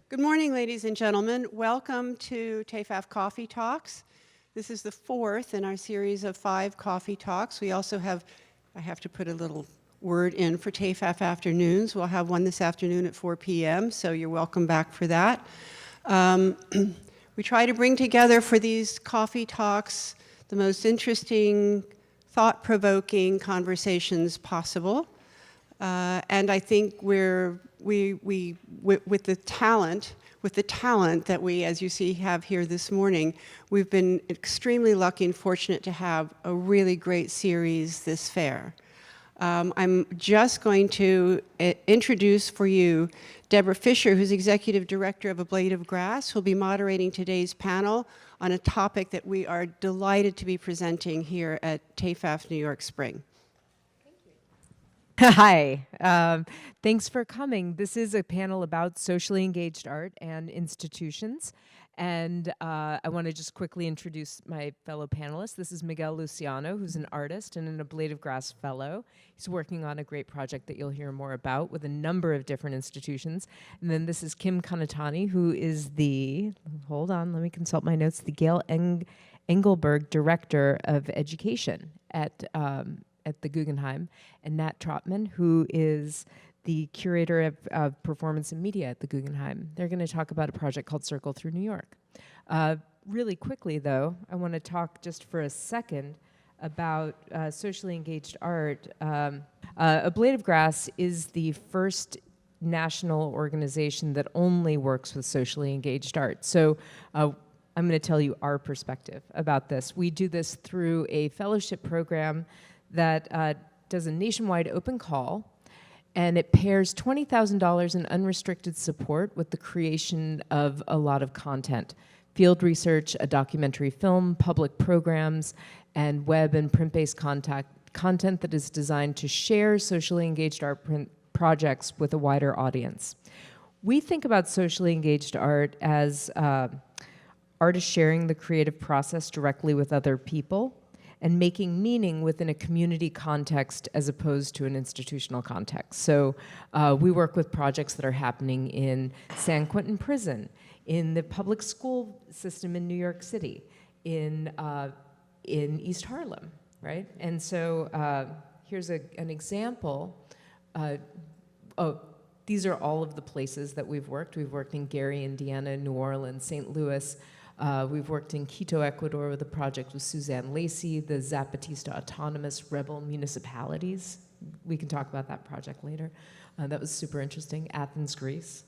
Good morning, ladies and gentlemen. Welcome to TEFAF Coffee Talks. This is the fourth in our series of 5 coffee talks. We also have, I have to put a little word in for TEFAF afternoons. We'll have one this afternoon at 4 p.m., so you're welcome back for that. We try to bring together for these coffee talks the most interesting, thought-provoking conversations possible. And I think with the talent that we, as you see, have here this morning, we've been extremely lucky and fortunate to have a really great series this fair. I'm just going to introduce for you Deborah Fisher, who's Executive Director of A Blade of Grass, who'll be moderating today's panel on a topic that we are delighted to be presenting here at TEFAF New York Spring. Hi, thanks for coming. This is a panel about socially engaged art and institutions. And I want to just quickly introduce my fellow panelists. This is Miguel Luciano, who's an artist and an A Blade of Grass fellow. He's working on a great project that you'll hear more about with a number of different institutions. And then this is Kim Kanatani, who is the, hold on, let me consult my notes, the Gail Engelberg Director of Education at the Guggenheim, and Nat Trotman, who is the Curator of Performance and Media at the Guggenheim. They're going to talk about a project called Circle Through New York. Really quickly, though, I want to talk just for a second about socially engaged art. A Blade of Grass is the first national organization that only works with socially engaged art. So I'm going to tell you our perspective about this. We do this through a fellowship program that does a nationwide open call, and it pairs $20,000 in unrestricted support with the creation of a lot of content: field research, a documentary film, public programs, and web and print-based content that is designed to share socially engaged art projects with a wider audience. We think about socially engaged art as artists sharing the creative process directly with other people and making meaning within a community context as opposed to an institutional context. So we work with projects that are happening in San Quentin Prison, in the public school system in New York City, in East Harlem, right? And so here's an example. These are all of the places that we've worked. We've worked in Gary, Indiana, New Orleans, St. Louis. We've worked in Quito, Ecuador with a project with Suzanne Lacey, the Zapatista Autonomous Rebel Municipalities. We can talk about that project later. That was super interesting. Athens, Greece.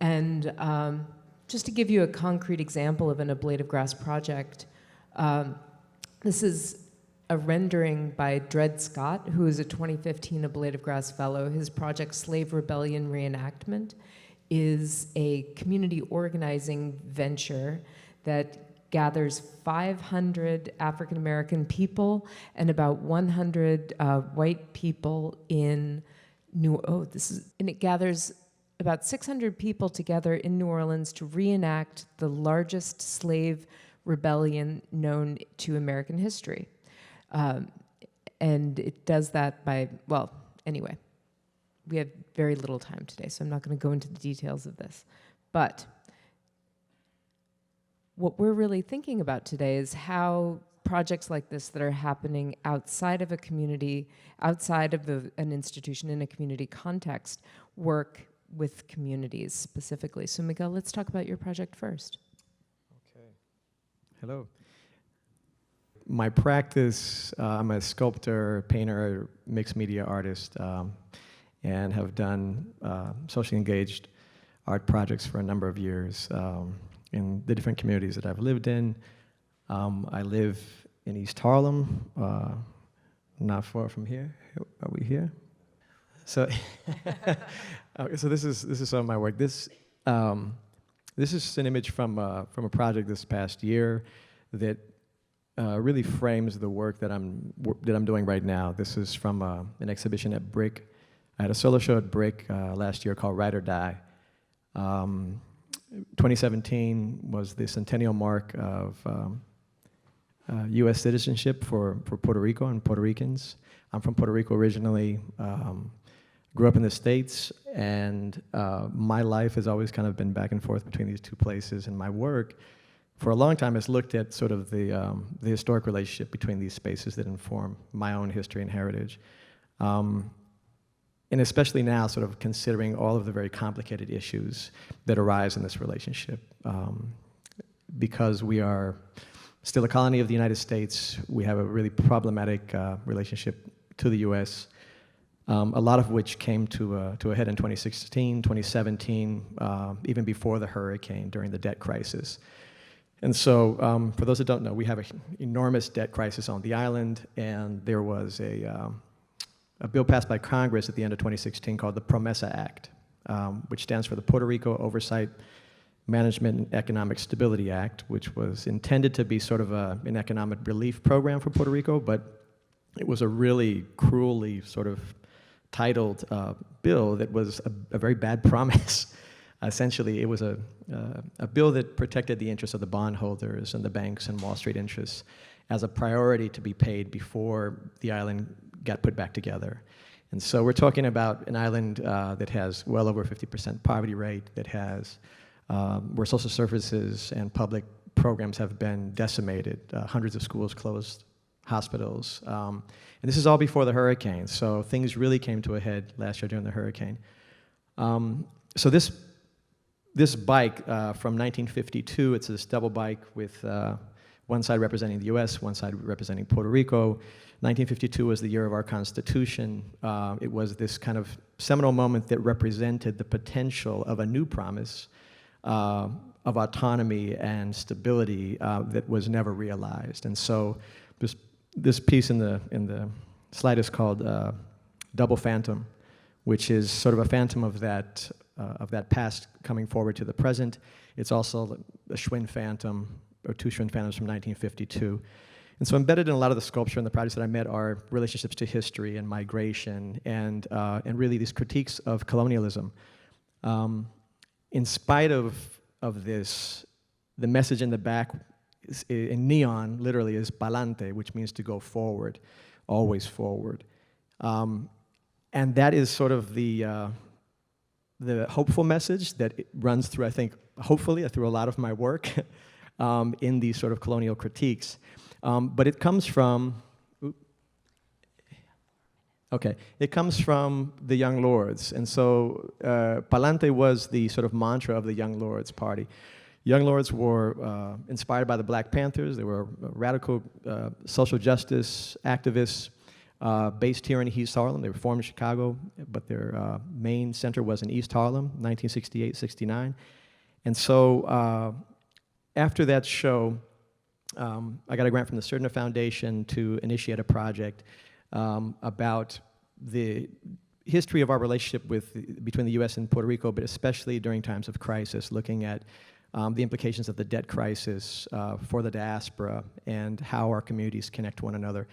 And just to give you a concrete example of an A Blade of Grass project, this is a rendering by Dred Scott, who is a 2015 A Blade of Grass fellow. His project, Slave Rebellion Reenactment, is a community organizing venture that gathers 500 African-American people and about 100 white people in and it gathers about 600 people together in New Orleans to reenact the largest slave rebellion known to American history. And it does that by, well, anyway, we have very little time today, so I'm not going to go into the details of this. But what we're really thinking about today is how projects like this that are happening outside of a community, outside of an institution in a community context, work with communities specifically. So Miguel, let's talk about your project first. Okay. Hello. My practice, I'm a sculptor, painter, mixed media artist, and have done socially engaged art projects for a number of years in the different communities that I've lived in. I live in East Harlem, not far from here. Are we here? So, okay, so this is some of my work. This is an image from a project this past year that really frames the work that I'm doing right now. This is from an exhibition at Brick. I had a solo show at Brick last year called Ride or Die. 2017 was the centennial mark of U.S. citizenship for Puerto Rico and Puerto Ricans. I'm from Puerto Rico originally. grew up in the States, and my life has always kind of been back and forth between these two places, and my work for a long time has looked at sort of the historic relationship between these spaces that inform my own history and heritage. And especially now, sort of considering all of the very complicated issues that arise in this relationship. Because we are still a colony of the United States, we have a really problematic relationship to the US, a lot of which came to a head in 2016, 2017, even before the hurricane, during the debt crisis. And so, for those that don't know, we have an enormous debt crisis on the island, and there was a bill passed by Congress at the end of 2016 called the PROMESA Act, which stands for the Puerto Rico Oversight, Management, and Economic Stability Act, which was intended to be sort of an economic relief program for Puerto Rico, but it was a really cruelly sort of titled bill that was a very bad promise. Essentially, it was a bill that protected the interests of the bondholders and the banks and Wall Street interests as a priority to be paid before the island got put back together. And so we're talking about an island that has well over 50% poverty rate, that has where social services and public programs have been decimated, hundreds of schools closed, hospitals. And this is all before the hurricane, so things really came to a head last year during the hurricane. So this bike from 1952, it's this double bike with one side representing the US, one side representing Puerto Rico. 1952 was the year of our Constitution. It was this kind of seminal moment that represented the potential of a new promise of autonomy and stability that was never realized. And so this piece in the slide is called Double Phantom, which is sort of a phantom of that past coming forward to the present. It's also a Schwinn phantom, or two Schwinn phantoms from 1952. And so embedded in a lot of the sculpture and the projects that I met are relationships to history and migration and really these critiques of colonialism. In spite of this, the message in the back in neon literally is pa'lante, which means to go forward, always forward. And that is sort of the hopeful message that it runs through, I think, hopefully, through a lot of my work in these sort of colonial critiques. But it comes from, it comes from the Young Lords. And so Pa'lante was the sort of mantra of the Young Lords Party. Young Lords were inspired by the Black Panthers. They were radical social justice activists based here in East Harlem. They were formed in Chicago, but their main center was in East Harlem, 1968-69. And so after that show, I got a grant from the Surdner Foundation to initiate a project about the history of our relationship between the U.S. and Puerto Rico, but especially during times of crisis, looking at the implications of the debt crisis for the diaspora and how our communities connect to one another.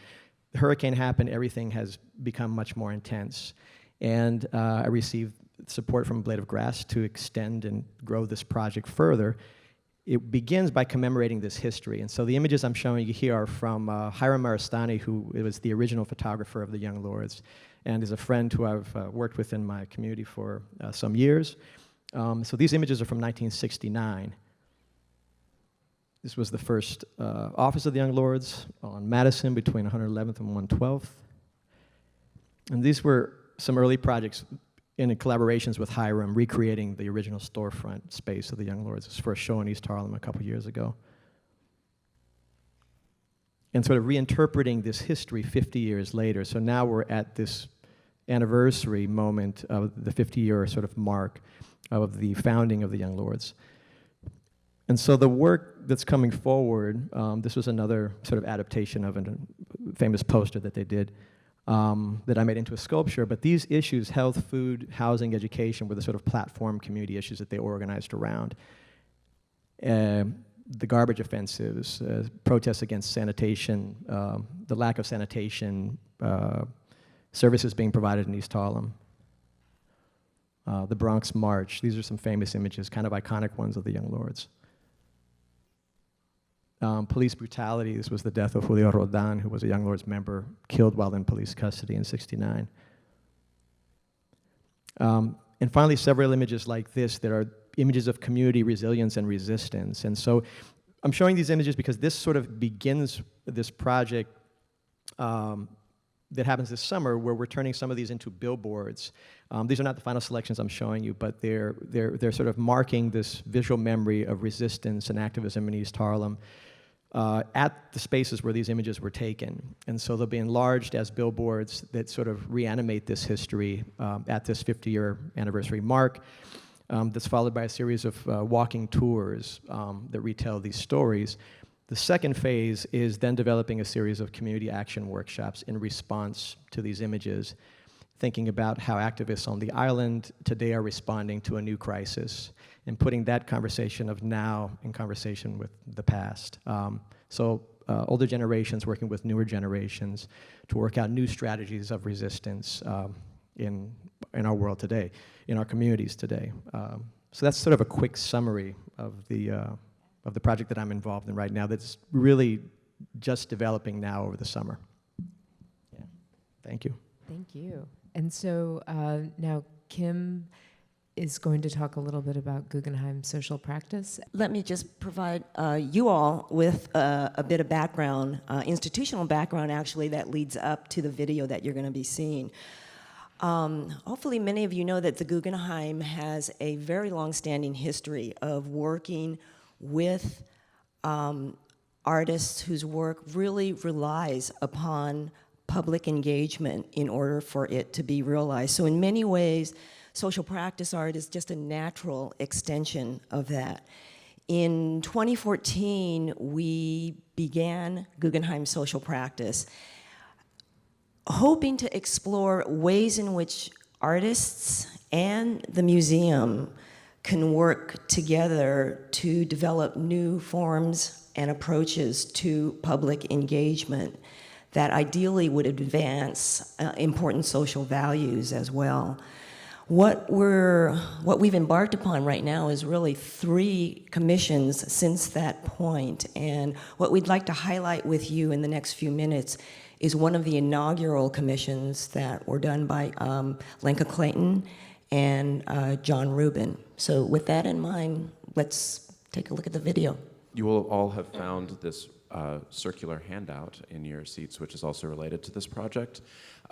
The hurricane happened, everything has become much more intense, and I received support from Blade of Grass to extend and grow this project further. It begins by commemorating this history, and so the images I'm showing you here are from Hiram Maristani, who was the original photographer of the Young Lords, and is a friend who I've worked with in my community for some years. So these images are from 1969. This was the first office of the Young Lords on Madison between 111th and 112th. And these were some early projects in collaborations with Hiram, recreating the original storefront space of the Young Lords. It was for a show in East Harlem a couple years ago. And sort of reinterpreting this history 50 years later. So now we're at this anniversary moment of the 50-year sort of mark of the founding of the Young Lords. And so the work that's coming forward, this was another sort of adaptation of a famous poster that they did that I made into a sculpture, but these issues, health, food, housing, education, were the sort of platform community issues that they organized around. The garbage offensives, protests against sanitation, the lack of sanitation services being provided in East Harlem. The Bronx March, these are some famous images, kind of iconic ones of the Young Lords. Police brutality, this was the death of Julio Roldan, who was a Young Lords member, killed while in police custody in '69. And finally, several images like this that are images of community resilience and resistance. And so I'm showing these images because this sort of begins this project that happens this summer, where we're turning some of these into billboards. These are not the final selections I'm showing you, but they're sort of marking this visual memory of resistance and activism in East Harlem at the spaces where these images were taken. And so they'll be enlarged as billboards that sort of reanimate this history at this 50-year anniversary mark. That's followed by a series of walking tours that retell these stories. The second phase is then developing a series of community action workshops in response to these images, thinking about how activists on the island today are responding to a new crisis, and putting that conversation of now in conversation with the past. Older generations working with newer generations to work out new strategies of resistance in our world today, in our communities today. So that's sort of a quick summary of the project that I'm involved in right now that's really just developing now over the summer. Yeah. Thank you. Thank you. And so now Kim is going to talk a little bit about Guggenheim social practice. Let me just provide you all with a bit of background, institutional background actually, that leads up to the video that you're going to be seeing. Hopefully many of you know that the Guggenheim has a very long-standing history of working with artists whose work really relies upon public engagement in order for it to be realized. So in many ways, social practice art is just a natural extension of that. In 2014, we began Guggenheim Social Practice, hoping to explore ways in which artists and the museum can work together to develop new forms and approaches to public engagement that ideally would advance important social values as well. What we've embarked upon right now is really 3 commissions since that point, and what we'd like to highlight with you in the next few minutes is one of the inaugural commissions that were done by Lenka Clayton and John Rubin. So with that in mind, let's take a look at the video. You will all have found this circular handout in your seats, which is also related to this project.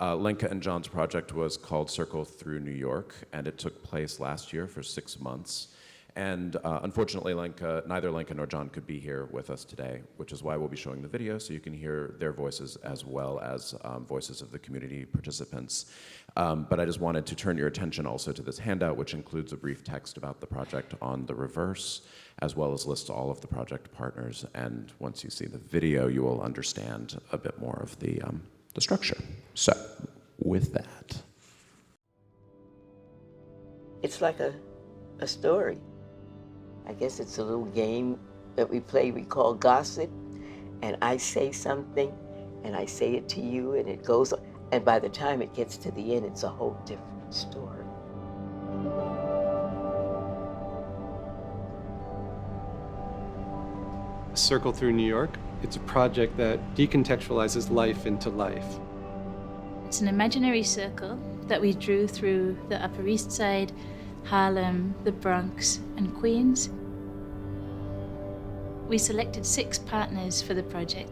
Lenka and John's project was called Circle Through New York, and it took place last year for 6 months. And unfortunately, neither Lenka nor John could be here with us today, which is why we'll be showing the video so you can hear their voices as well as voices of the community participants. But I just wanted to turn your attention also to this handout, which includes a brief text about the project on the reverse, as well as lists all of the project partners. And once you see the video, you will understand a bit more of the structure. So, with that. It's like a story. I guess it's a little game that we play we call gossip, and I say something and I say it to you and it goes, and by the time it gets to the end, it's a whole different story. Circle Through New York. It's a project that decontextualizes life into life. It's an imaginary circle that we drew through the Upper East Side, Harlem, the Bronx, and Queens. We selected 6 partners for the project.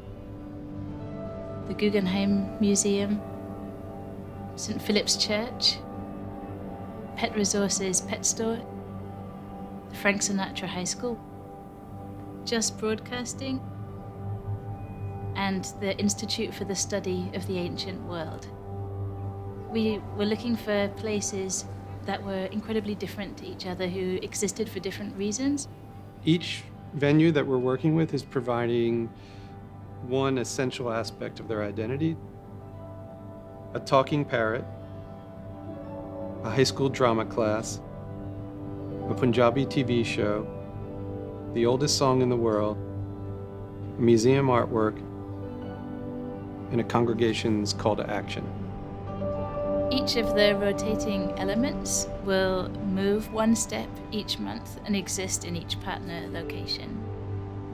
The Guggenheim Museum, St. Philip's Church, Pet Resources Pet Store, the Frank Sinatra High School, Just Broadcasting, and the Institute for the Study of the Ancient World. We were looking for places that were incredibly different to each other, who existed for different reasons. Each venue that we're working with is providing one essential aspect of their identity: a talking parrot, a high school drama class, a Punjabi TV show, the oldest song in the world, a museum artwork, and a congregation's call to action. Each of the rotating elements will move 1 step each month and exist in each partner location.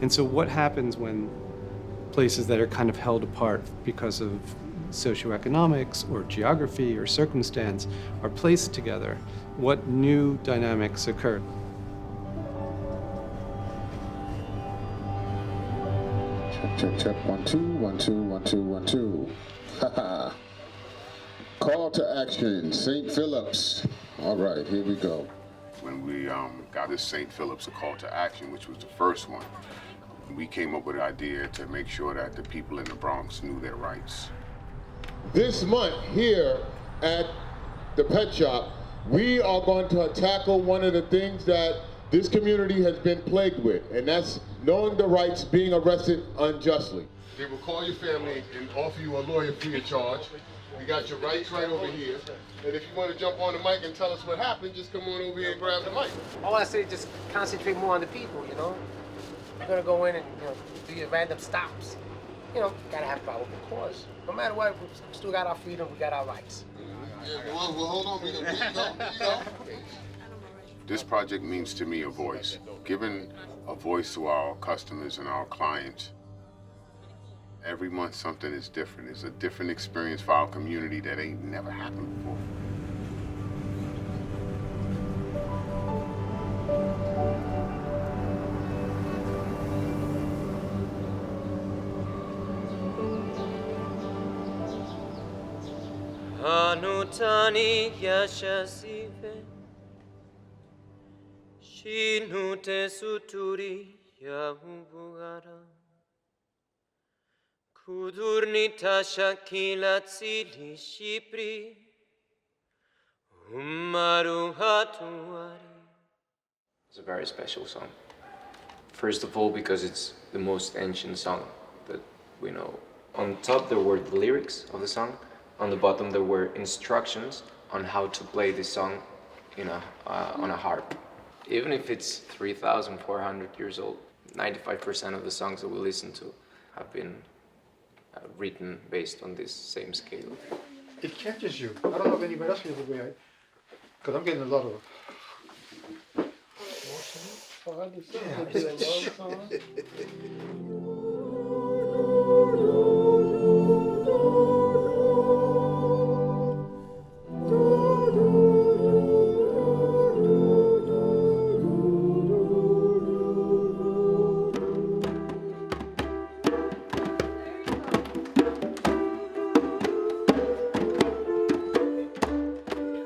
And so what happens when places that are kind of held apart because of socioeconomics or geography or circumstance are placed together, what new dynamics occur? Check, check, 1 2 1 2 1 2 1 2. Haha. Call to action, St. Phillips. All right, here we go. When we got this St. Phillips a call to action, which was the first one, we came up with an idea to make sure that the people in the Bronx knew their rights. This month here at the pet shop, we are going to tackle one of the things that this community has been plagued with, and that's knowing the rights, being arrested unjustly. They will call your family and offer you a lawyer free of charge. We got your rights right over here. And if you want to jump on the mic and tell us what happened, just come on over here and grab the mic. All I say is just concentrate more on the people, you know? You're gonna go in and, do your random stops. Gotta have probable cause. No matter what, we still got our freedom, we got our rights. Yeah, well, hold on, we go. This project means to me a voice. Giving a voice to our customers and our clients. Every month something is different. It's a different experience for our community that ain't never happened before. Kanatani yashasive Shinute suturi yahubugara Kudurnita shakilatsili shipri Umaru hatuari. It's a very special song. First of all, because it's the most ancient song that we know. On top there were the lyrics of the song. On the bottom there were instructions on how to play this song on a harp. Even if it's 3,400 years old, 95% of the songs that we listen to have been written based on this same scale. It catches you. I don't know if anybody else feels the way because I'm getting a lot of.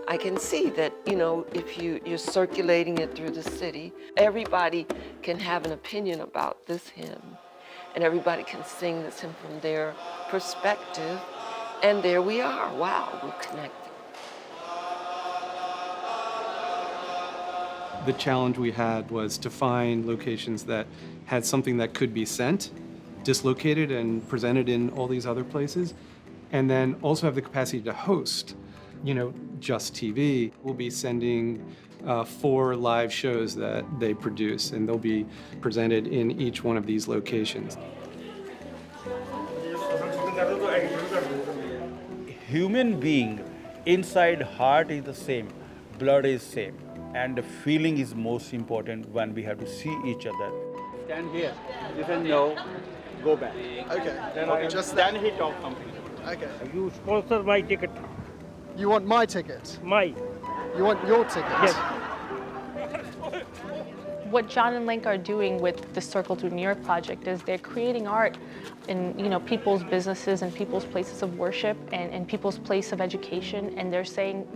I can see that, if you're circulating it through the city, everybody can have an opinion about this hymn, and everybody can sing this hymn from their perspective, and there we are. Wow, we're connected. The challenge we had was to find locations that had something that could be sent, dislocated, and presented in all these other places, and then also have the capacity to host. Just TV will be sending 4 live shows that they produce, and they'll be presented in each one of these locations. Human being, inside heart is the same, blood is same, and the feeling is most important when we have to see each other. Stand here. You can no, go back. Okay. Then he talk something. Okay. You sponsor my ticket. You want my ticket? My. You want your ticket? Yes. What John and Link are doing with the Circle Through New York project is they're creating art in people's businesses and people's places of worship and people's place of education, and they're saying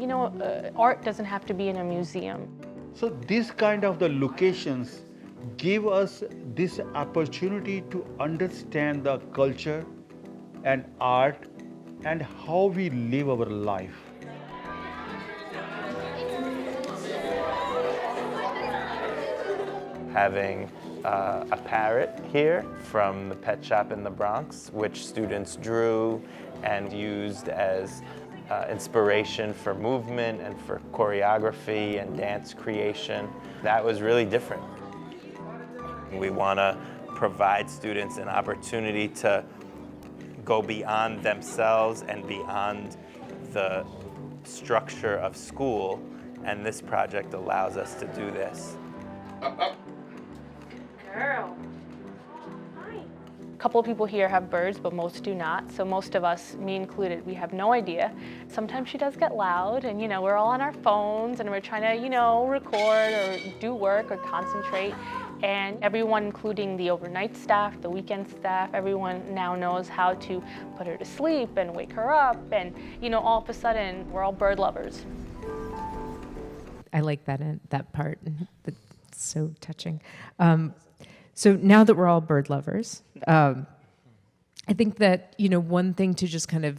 art doesn't have to be in a museum. So this kind of the locations give us this opportunity to understand the culture and art and how we live our life. Having a parrot here from the pet shop in the Bronx, which students drew and used as inspiration for movement and for choreography and dance creation. That was really different. We want to provide students an opportunity to go beyond themselves and beyond the structure of school, and this project allows us to do this. Girl. Hi. couple of people here have birds, but most do not. So most of us, me included, we have no idea. Sometimes she does get loud and, we're all on our phones and we're trying to, record or do work or concentrate. And everyone, including the overnight staff, the weekend staff, everyone now knows how to put her to sleep and wake her up. And, all of a sudden, we're all bird lovers. I like that part. That's so touching. So now that we're all bird lovers, I think that, one thing to just kind of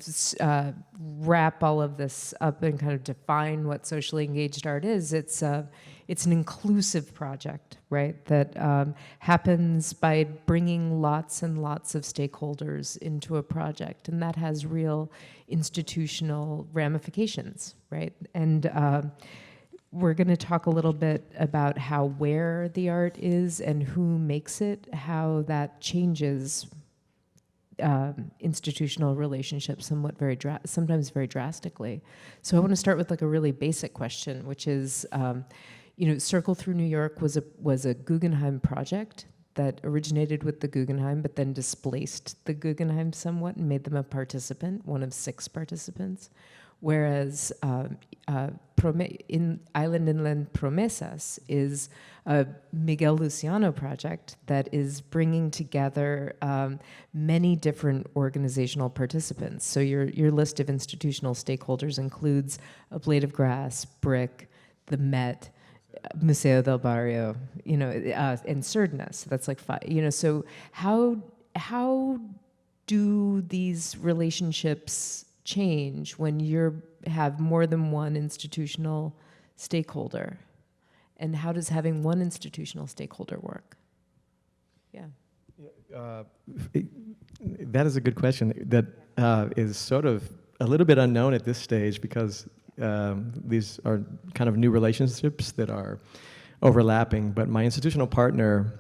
wrap all of this up and kind of define what socially engaged art is, it's an inclusive project, right? That happens by bringing lots and lots of stakeholders into a project, and that has real institutional ramifications, right? And we're going to talk a little bit about where the art is and who makes it, how that changes institutional relationships sometimes very drastically. So I want to start with a really basic question, which is, Circle Through New York was a Guggenheim project that originated with the Guggenheim, but then displaced the Guggenheim somewhat and made them a participant, one of 6 participants. Whereas in Island Inland Promesas is a Miguel Luciano project that is bringing together many different organizational participants. So your list of institutional stakeholders includes A Blade of Grass, BRIC, the Met, Museo del Barrio, and Surdna. So that's 5. So how do these relationships change when you have more than one institutional stakeholder? And how does having one institutional stakeholder work? Yeah. That is a good question that is sort of a little bit unknown at this stage because these are kind of new relationships that are overlapping. But my institutional partner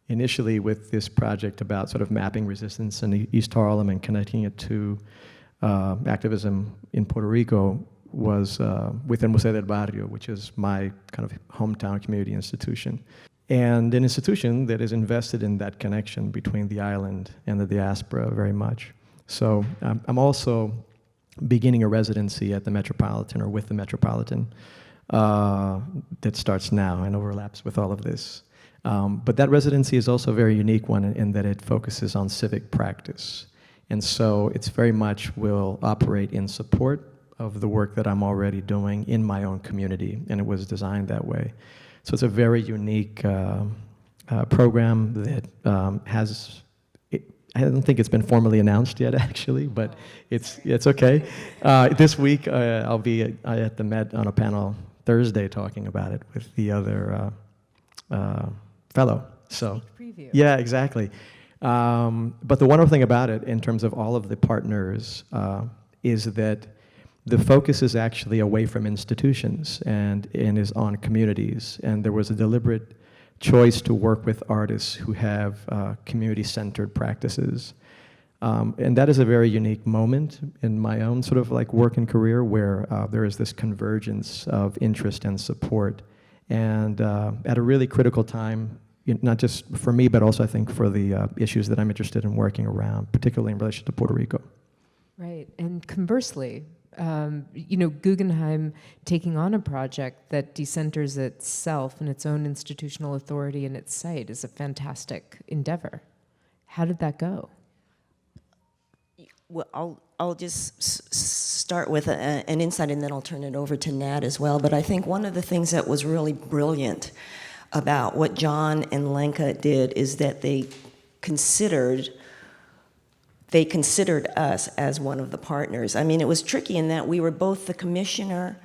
initially with this project about sort of mapping resistance in East Harlem and connecting it to activism in Puerto Rico was within Museo del Barrio, which is my kind of hometown community institution. And an institution that is invested in that connection between the island and the diaspora very much. So I'm also beginning a residency at the Metropolitan or with the Metropolitan that starts now and overlaps with all of this. But that residency is also a very unique one in that it focuses on civic practice. And so it's very much will operate in support of the work that I'm already doing in my own community, and it was designed that way. So it's a very unique program that I don't think it's been formally announced yet, actually, but it's okay. This week I'll be at the Met on a panel Thursday talking about it with the other fellow. So preview. Yeah, exactly. But the wonderful thing about it, in terms of all of the partners, is that the focus is actually away from institutions and is on communities. And there was a deliberate choice to work with artists who have community-centered practices. And that is a very unique moment in my own sort of work and career where there is this convergence of interest and support. And at a really critical time, not just for me, but also I think for the issues that I'm interested in working around, particularly in relation to Puerto Rico. Right, and conversely, Guggenheim taking on a project that decenters itself and its own institutional authority and its site is a fantastic endeavor. How did that go? Well, I'll just start with an insight and then I'll turn it over to Nat as well. But I think one of the things that was really brilliant about what John and Lenka did is that they considered us as one of the partners. I mean, it was tricky in that we were both the commissioner,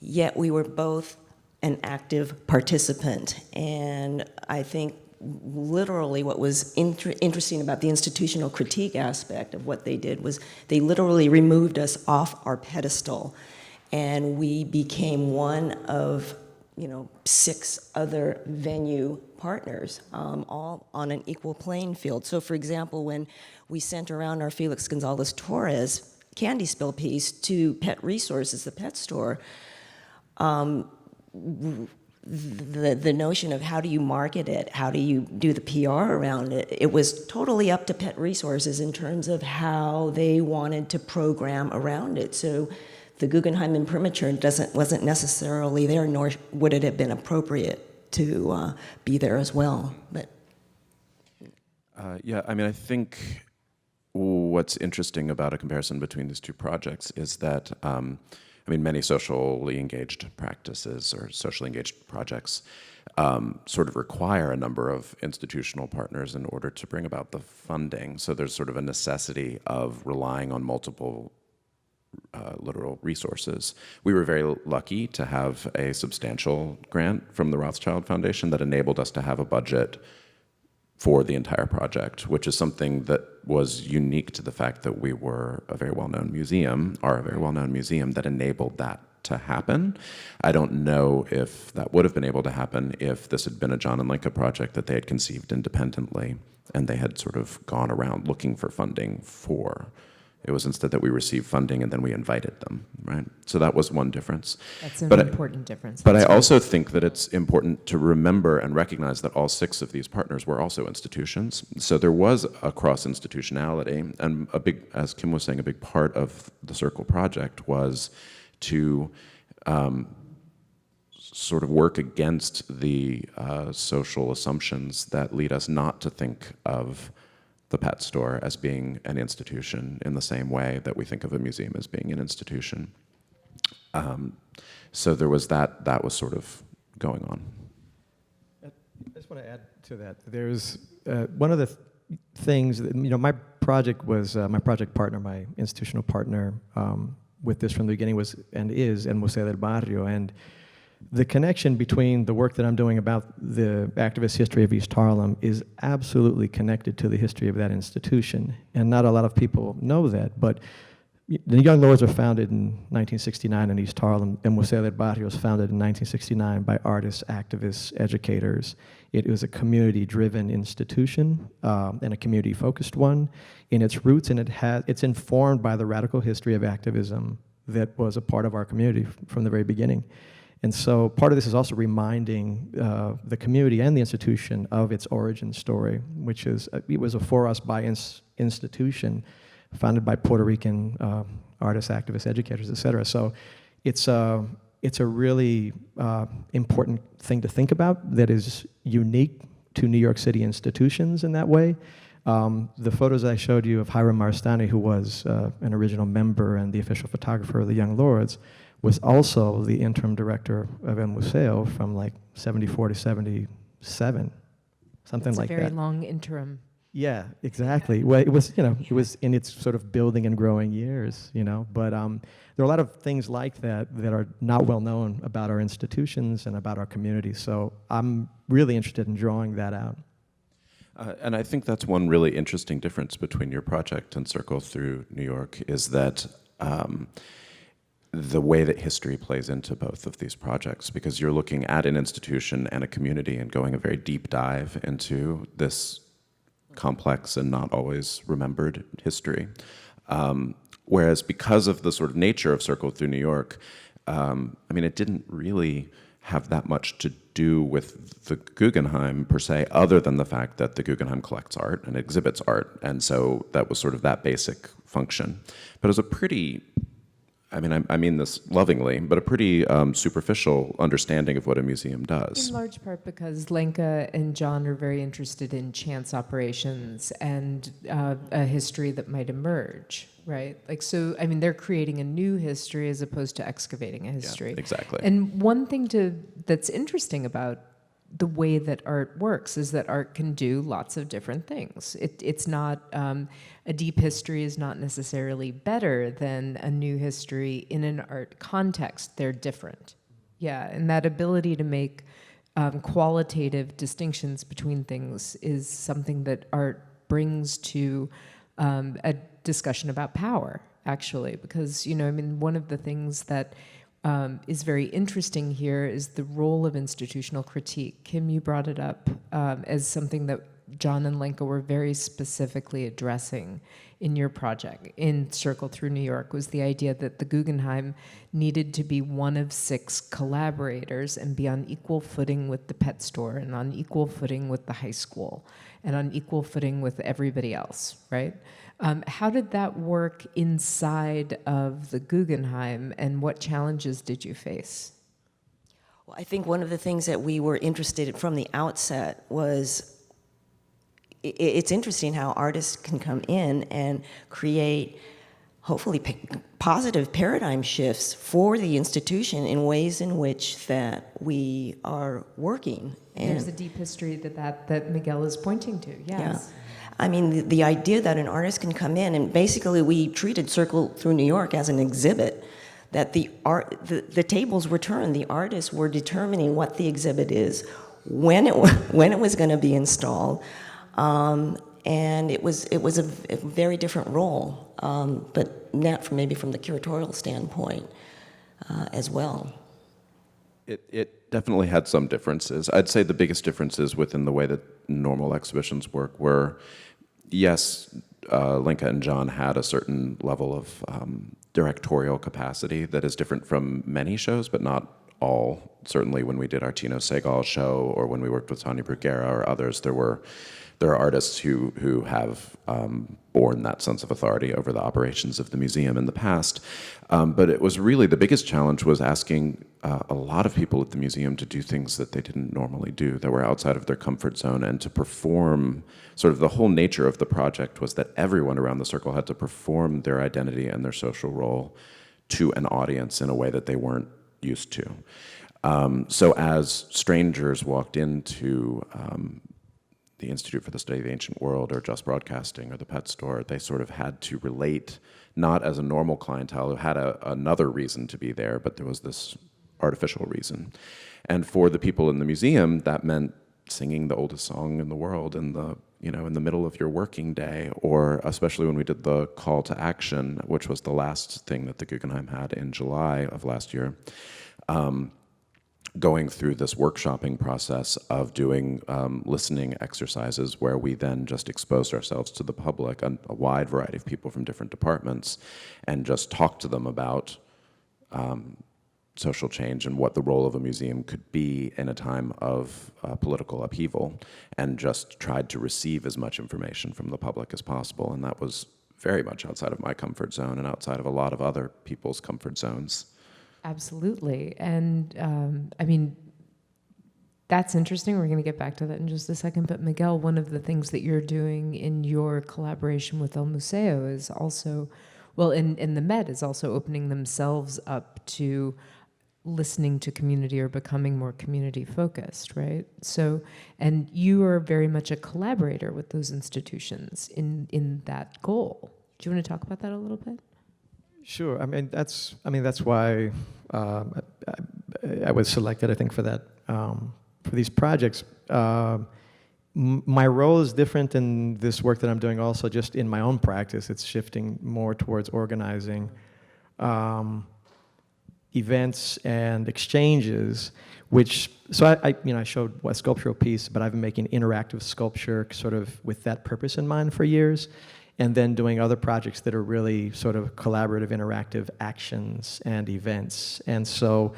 yet we were both an active participant. And I think literally what was interesting about the institutional critique aspect of what they did was they literally removed us off our pedestal, and we became one of 6 other venue partners, all on an equal playing field. So for example, when we sent around our Felix Gonzalez Torres candy spill piece to Pet Resources, the pet store, the notion of how do you market it, how do you do the PR around it, it was totally up to Pet Resources in terms of how they wanted to program around it. So the Guggenheim Imprimatur wasn't necessarily there, nor would it have been appropriate to be there as well. But yeah, I mean, I think what's interesting about a comparison between these two projects is that, I mean, many socially engaged practices or socially engaged projects sort of require a number of institutional partners in order to bring about the funding. So there's sort of a necessity of relying on multiple literal resources. We were very lucky to have a substantial grant from the Rothschild Foundation that enabled us to have a budget for the entire project, which is something that was unique to the fact that we were a very well-known museum, are a very well-known museum that enabled that to happen. I don't know if that would have been able to happen if this had been a John and Lenka project that they had conceived independently and they had sort of gone around looking for funding for. It was instead that we received funding and then we invited them, right? So that was one difference. That's an important difference. But I also think that it's important to remember and recognize that all 6 of these partners were also institutions. So there was a cross-institutionality, and a big, as Kim was saying, a big part of the Circle project was to sort of work against the social assumptions that lead us not to think of the pet store as being an institution in the same way that we think of a museum as being an institution. So there was that was sort of going on. I just want to add to that. There's one of the things that, my project was, my project partner, my institutional partner with this from the beginning was, and is, El Museo del Barrio. And the connection between the work that I'm doing about the activist history of East Harlem is absolutely connected to the history of that institution. And not a lot of people know that, but the Young Lords were founded in 1969 in East Harlem. El Museo del Barrio was founded in 1969 by artists, activists, educators. It was a community-driven institution and a community-focused one in its roots, and it's informed by the radical history of activism that was a part of our community from the very beginning. And so part of this is also reminding the community and the institution of its origin story, which is, it was a for us by institution founded by Puerto Rican artists, activists, educators, et cetera. So it's a really important thing to think about that is unique to New York City institutions in that way. The photos I showed you of Hiram Marstani, who was an original member and the official photographer of the Young Lords, was also the interim director of El Museo from like 74 to 77, something like that. It's a very long interim. Yeah, exactly. Well, it was, it was in its sort of building and growing years, but there are a lot of things like that that are not well known about our institutions and about our community. So I'm really interested in drawing that out. And I think that's one really interesting difference between your project and Circle Through New York is that the way that history plays into both of these projects, because you're looking at an institution and a community and going a very deep dive into this complex and not always remembered history. Whereas because of the sort of nature of Circle Through New York, it didn't really have that much to do with the Guggenheim per se, other than the fact that the Guggenheim collects art and exhibits art. And so that was sort of that basic function. But it was a pretty, I mean this lovingly, but a pretty superficial understanding of what a museum does. In large part because Lenka and John are very interested in chance operations and a history that might emerge, right? They're creating a new history as opposed to excavating a history. Yeah, exactly. And one thing that's interesting about the way that art works is that art can do lots of different things. It's not, a deep history is not necessarily better than a new history in an art context. They're different. Yeah, and that ability to make qualitative distinctions between things is something that art brings to a discussion about power, actually, because, one of the things that is very interesting here is the role of institutional critique. Kim, you brought it up as something that John and Lenka were very specifically addressing in your project, in Circle Through New York, was the idea that the Guggenheim needed to be one of 6 collaborators and be on equal footing with the pet store and on equal footing with the high school and on equal footing with everybody else, right? How did that work inside of the Guggenheim, and what challenges did you face? Well, I think one of the things that we were interested in from the outset was it's interesting how artists can come in and create, hopefully, positive paradigm shifts for the institution in ways in which that we are working. And there's a deep history that Miguel is pointing to, yes. Yeah. I mean, the idea that an artist can come in, and basically we treated Circle Through New York as an exhibit, that the tables were turned, the artists were determining what the exhibit is, when it was going to be installed, and it was a very different role, but not maybe from the curatorial standpoint as well. It definitely had some differences. I'd say the biggest differences within the way that normal exhibitions work were, yes, Lenka and John had a certain level of directorial capacity that is different from many shows, but not all. Certainly when we did our Tino Segal show, or when we worked with Tanya Bruguera or others, there are artists who have borne that sense of authority over the operations of the museum in the past. But it was really, the biggest challenge was asking a lot of people at the museum to do things that they didn't normally do, that were outside of their comfort zone, and to perform. Sort of the whole nature of the project was that everyone around the circle had to perform their identity and their social role to an audience in a way that they weren't used to. So as strangers walked into the Institute for the Study of the Ancient World, or Just Broadcasting, or the Pet Store, they sort of had to relate, not as a normal clientele who had another reason to be there, but there was this artificial reason. And for the people in the museum, that meant singing the oldest song in the world in the middle of your working day, or especially when we did the call to action, which was the last thing that the Guggenheim had in July of last year. Going through this workshopping process of doing listening exercises, where we then just exposed ourselves to the public, a wide variety of people from different departments, and just talked to them about social change and what the role of a museum could be in a time of political upheaval, and just tried to receive as much information from the public as possible. And that was very much outside of my comfort zone and outside of a lot of other people's comfort zones. Absolutely. And I mean, that's interesting. We're going to get back to that in just a second. But Miguel, one of the things that you're doing in your collaboration with El Museo is also, well, in the Met, is also opening themselves up to listening to community or becoming more community focused, right? So, and you are very much a collaborator with those institutions in that goal. Do you want to talk about that a little bit? Sure. I mean, that's why I was selected, I think, for that, for these projects. My role is different in this work that I'm doing also just in my own practice. It's shifting more towards organizing events and exchanges, so I showed a sculptural piece, but I've been making interactive sculpture sort of with that purpose in mind for years, and then doing other projects that are really sort of collaborative, interactive actions and events. And so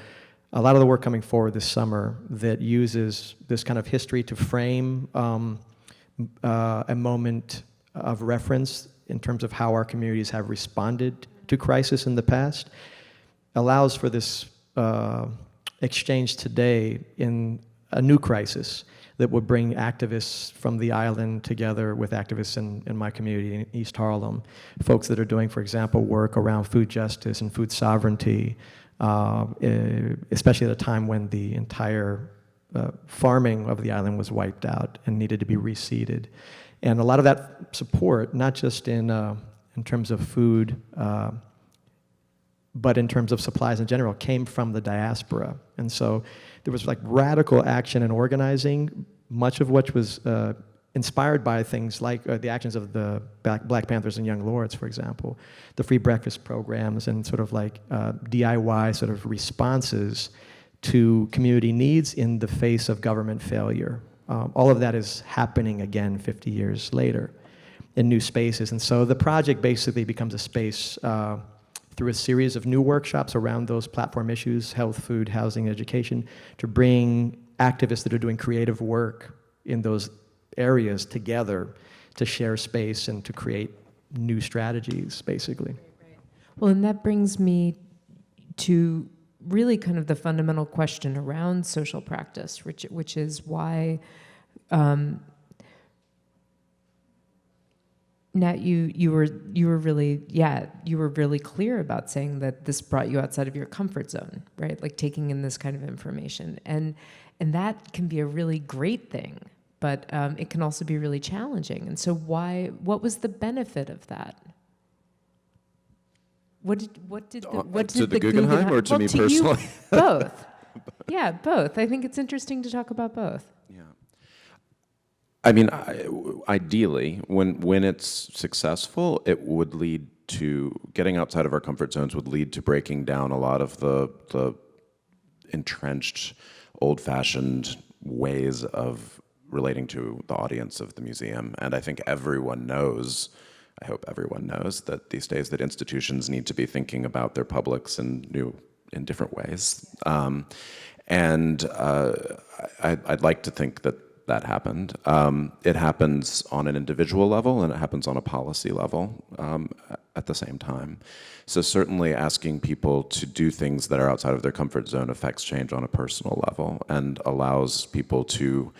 a lot of the work coming forward this summer that uses this kind of history to frame a moment of reference in terms of how our communities have responded to crisis in the past, allows for this exchange today in a new crisis that would bring activists from the island together with activists in my community in East Harlem, folks that are doing, for example, work around food justice and food sovereignty, especially at a time when the entire farming of the island was wiped out and needed to be reseeded. And a lot of that support, not just in terms of food, but in terms of supplies in general, came from the diaspora. And so there was like radical action and organizing, much of which was inspired by things like the actions of the Black Panthers and Young Lords, for example, the free breakfast programs, and sort of like DIY sort of responses to community needs in the face of government failure. all of that is happening again 50 years later in new spaces. And so the project basically becomes a space through a series of new workshops around those platform issues, health, food, housing, education, to bring activists that are doing creative work in those areas together to share space and to create new strategies, basically. Well, and that brings me to really kind of the fundamental question around social practice, which is why Nat, you were really clear about saying that this brought you outside of your comfort zone, right? Like taking in this kind of information, and that can be a really great thing, but it can also be really challenging. And so, what was the benefit of that? What did the Guggenheim or to me personally? You, both. Yeah, both. I think it's interesting to talk about both. Yeah. I mean, ideally, when it's successful, it would lead to getting outside of our comfort zones, would lead to breaking down a lot of the entrenched, old-fashioned ways of relating to the audience of the museum. And I think everyone knows, I hope everyone knows, that these days that institutions need to be thinking about their publics in different ways. I'd like to think that happened. It happens on an individual level and it happens on a policy level at the same time. So certainly asking people to do things that are outside of their comfort zone affects change on a personal level and allows people to,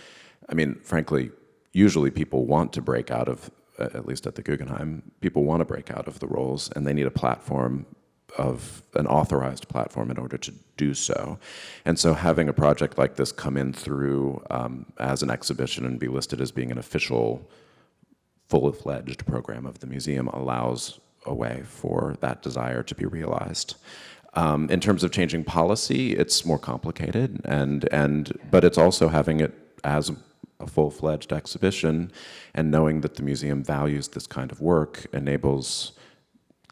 I mean, frankly, usually people want to break out of, at least at the Guggenheim, people want to break out of the roles and they need a platform, of an authorized platform in order to do so. And so having a project like this come in through as an exhibition and be listed as being an official, full-fledged program of the museum allows a way for that desire to be realized. In terms of changing policy, it's more complicated, but it's also having it as a full-fledged exhibition and knowing that the museum values this kind of work enables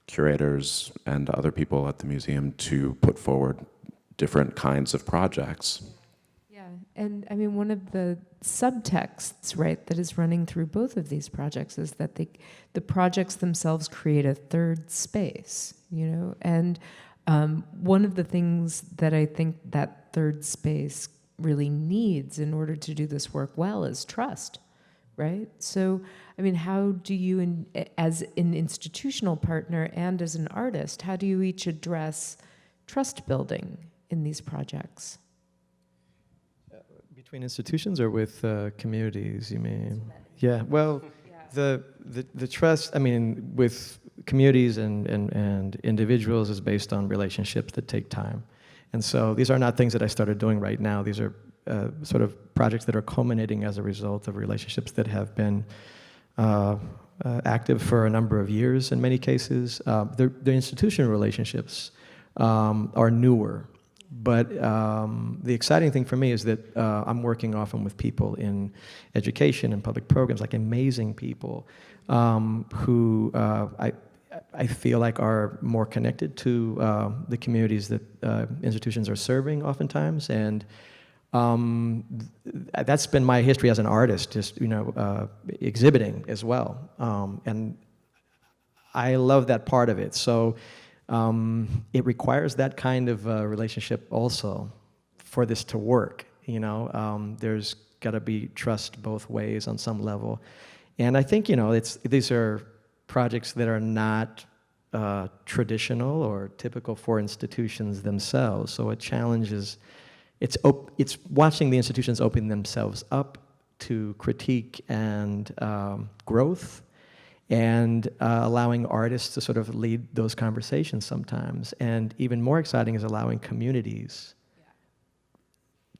curators and other people at the museum to put forward different kinds of projects. Yeah, and I mean, one of the subtexts, right, that is running through both of these projects is that the projects themselves create a third space, you know, and one of the things that I think that third space really needs in order to do this work well is trust, right? So, I mean, how do you, as an institutional partner and as an artist, how do you each address trust building in these projects? Between institutions or with communities, you mean? Yeah, well, the trust, I mean, with communities and individuals is based on relationships that take time. And so these are not things that I started doing right now. These are sort of projects that are culminating as a result of relationships that have been active for a number of years in many cases. The institutional relationships are newer, but the exciting thing for me is that I'm working often with people in education and public programs, like amazing people who I feel like are more connected to the communities that institutions are serving oftentimes, and that's been my history as an artist, just, you know, exhibiting as well, and I love that part of it. So it requires that kind of relationship also for this to work, you know. There's got to be trust both ways on some level, and I think, you know, these are projects that are not traditional or typical for institutions themselves. So a challenge is, it's watching the institutions open themselves up to critique and growth, and allowing artists to sort of lead those conversations sometimes. And even more exciting is allowing communities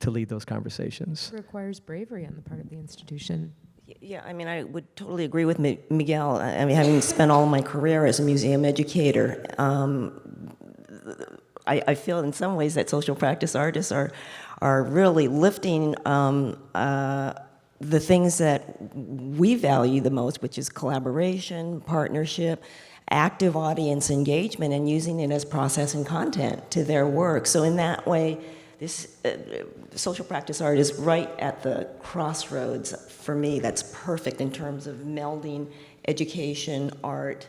to lead those conversations. It requires bravery on the part of the institution. Yeah, I mean, I would totally agree with Miguel. I mean, having spent all my career as a museum educator, I feel in some ways that social practice artists are really lifting the things that we value the most, which is collaboration, partnership, active audience engagement, and using it as process and content to their work. So in that way, this social practice art is right at the crossroads for me. That's perfect in terms of melding education, art,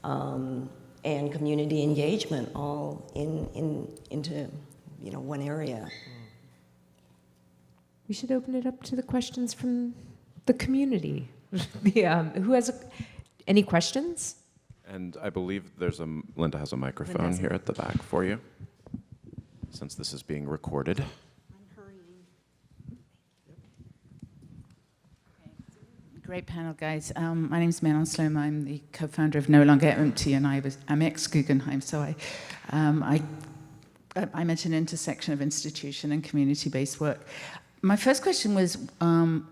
and community engagement all into one area. We should open it up to the questions from the community. Who has any questions? And I believe Linda has a microphone here at the back for you, since this is being recorded. Great panel, guys. My name is Manon Sloan. I'm the co-founder of No Longer Empty, and I'm ex-Guggenheim. So I'm at an intersection of institution and community-based work. My first question was,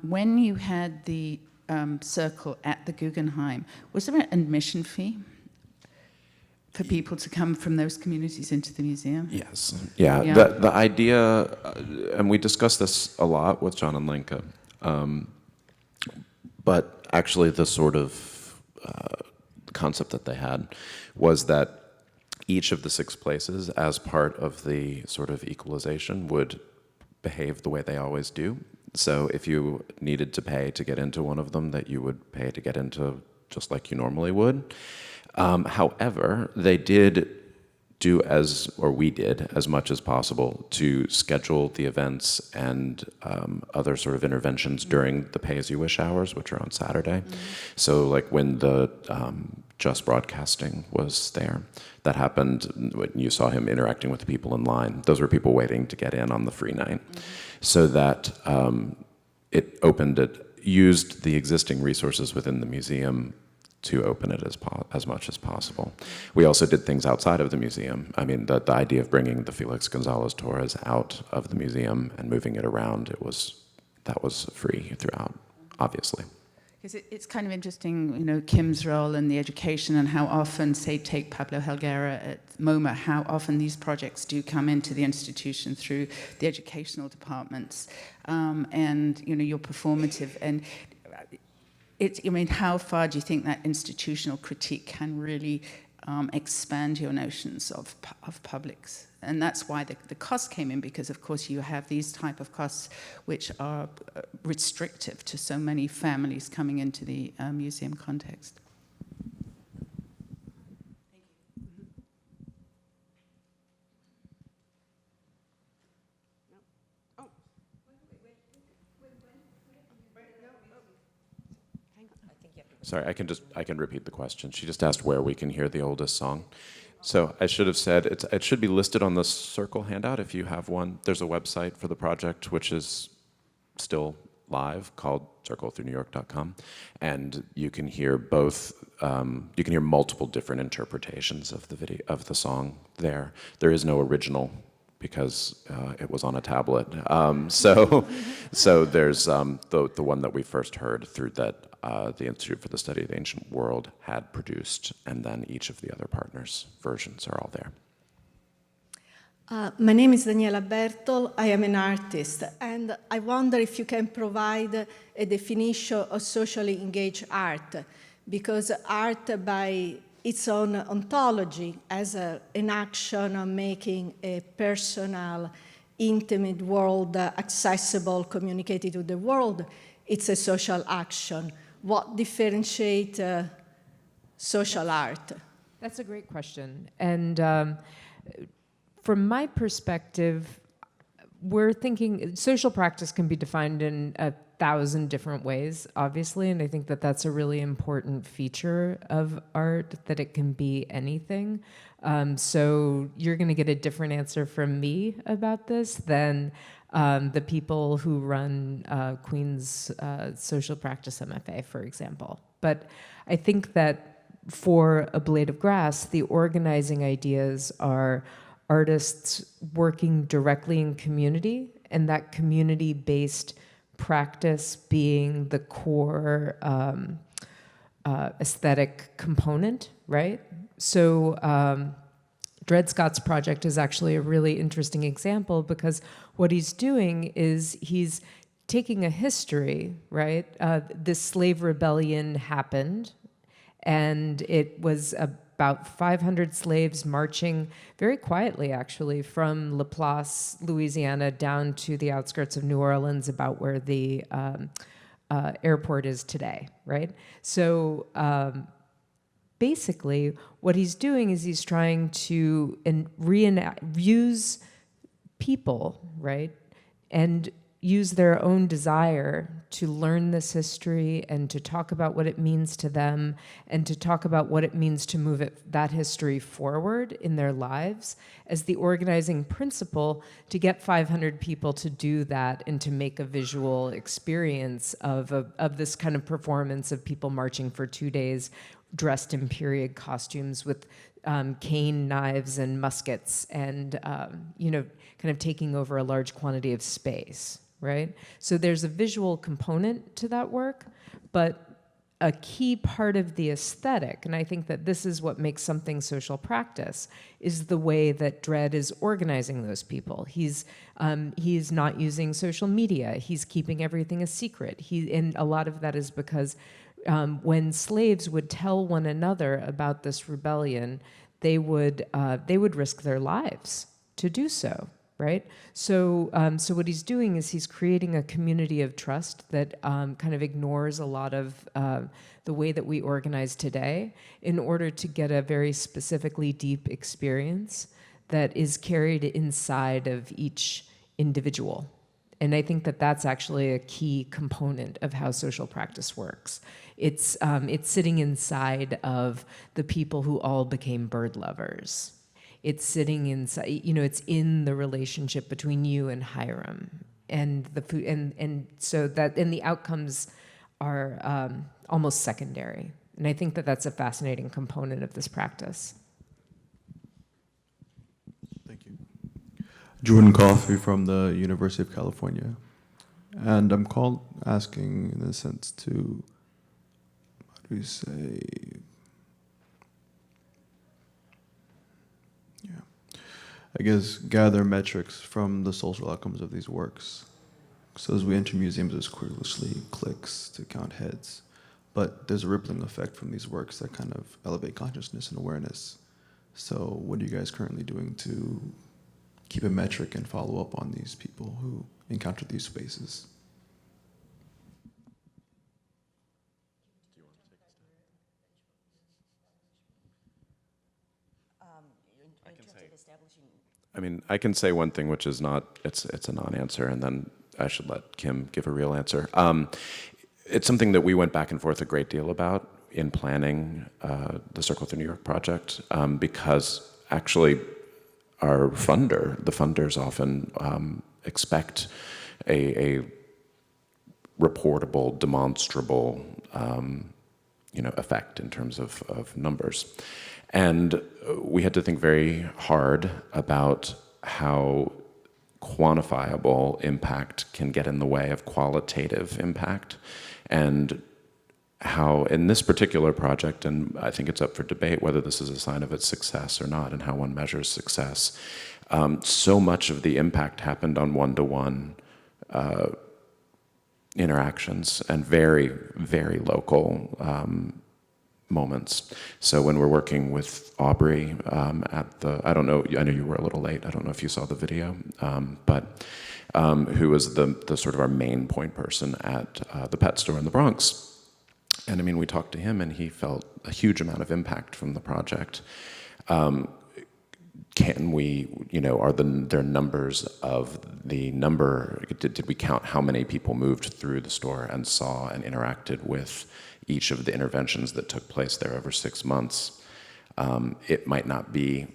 when you had the circle at the Guggenheim, was there an admission fee for people to come from those communities into the museum? Yes. Yeah. The idea, and we discussed this a lot with John and Lenka, but actually the sort of concept that they had was that each of the 6 places, as part of the sort of equalization, would behave the way they always do. So if you needed to pay to get into one of them, that you would pay to get into just like you normally would. However, they did do we did as much as possible to schedule the events and other sort of interventions during the pay-as-you-wish hours, which are on Saturday. So like when the Just Broadcasting was there, that happened when you saw him interacting with the people in line. Those were people waiting to get in on the free night. So that it used the existing resources within the museum to open it as much as possible. We also did things outside of the museum. I mean, the idea of bringing the Felix Gonzalez Torres out of the museum and moving it around, that was free throughout, obviously. Because it's kind of interesting, Kim's role in the education and how often, say, take Pablo Helguera at MoMA, how often these projects do come into the institution through the educational departments, and your performative. And how far do you think that institutional critique can really expand your notions of publics? And that's why the cost came in, because of course you have these type of costs which are restrictive to so many families coming into the museum context. Sorry, I can repeat the question. She just asked where we can hear the oldest song. So I should have said, it should be listed on the Circle handout if you have one. There's a website for the project, which is still live, called circlethroughnewyork.com. And you can hear you can hear multiple different interpretations of the song there. There is no original, because it was on a tablet. So there's the one that we first heard through that the Institute for the Study of the Ancient World had produced, and then each of the other partners' versions are all there. My name is Daniela Bertol. I am an artist, and I wonder if you can provide a definition of socially engaged art, because art by its own ontology as an action on making a personal, intimate world accessible, communicated to the world, it's a social action. What differentiates social art? That's a great question. And from my perspective, we're thinking social practice can be defined in 1,000 different ways, obviously, and I think that that's a really important feature of art, that it can be anything. So you're going to get a different answer from me about this than the people who run Queen's Social Practice MFA, for example. But I think that for A Blade of Grass, the organizing ideas are artists working directly in community, and that community-based practice being the core aesthetic component, right? So Dred Scott's project is actually a really interesting example, because what he's doing is he's taking a history, right? This slave rebellion happened, and it was about 500 slaves marching very quietly, actually, from La Place, Louisiana, down to the outskirts of New Orleans, about where the airport is today, right? So basically, what he's doing is he's trying to use people, right, and use their own desire to learn this history and to talk about what it means to them and to talk about what it means to move that history forward in their lives as the organizing principle to get 500 people to do that and to make a visual experience of this kind of performance of people marching for 2 days dressed in period costumes with cane knives and muskets and, kind of taking over a large quantity of space, right? So there's a visual component to that work, but a key part of the aesthetic, and I think that this is what makes something social practice, is the way that Dred is organizing those people. He's not using social media. He's keeping everything a secret. And a lot of that is because when slaves would tell one another about this rebellion, they would risk their lives to do so, right? So what he's doing is he's creating a community of trust that kind of ignores a lot of the way that we organize today in order to get a very specifically deep experience that is carried inside of each individual. And I think that that's actually a key component of how social practice works. It's sitting inside of the people who all became bird lovers. It's sitting inside, it's in the relationship between you and Hiram, and the food, and so that, and the outcomes are almost secondary. And I think that that's a fascinating component of this practice. Thank you. Jordan Coffey from the University of California. And I'm asking in a sense to, how do you say, I guess, gather metrics from the social outcomes of these works. So as we enter museums, there's clearly clicks to count heads, but there's a rippling effect from these works that kind of elevate consciousness and awareness. So what are you guys currently doing to keep a metric and follow up on these people who encounter these spaces? I can say one thing, which is not, it's a non-answer, and then I should let Kim give a real answer. It's something that we went back and forth a great deal about in planning the Circle Through New York project, because actually the funders often expect a reportable, demonstrable effect in terms of numbers. And we had to think very hard about how quantifiable impact can get in the way of qualitative impact, and how in this particular project, and I think it's up for debate whether this is a sign of its success or not and how one measures success, so much of the impact happened on one-to-one interactions and very, very local moments. So when we're working with Aubrey at the, I know you were a little late, I don't know if you saw the video, but who was the sort of our main point person at the pet store in the Bronx. And we talked to him and he felt a huge amount of impact from the project. Can we, are there numbers of the number, did we count how many people moved through the store and saw and interacted with each of the interventions that took place there over 6 months? It might not be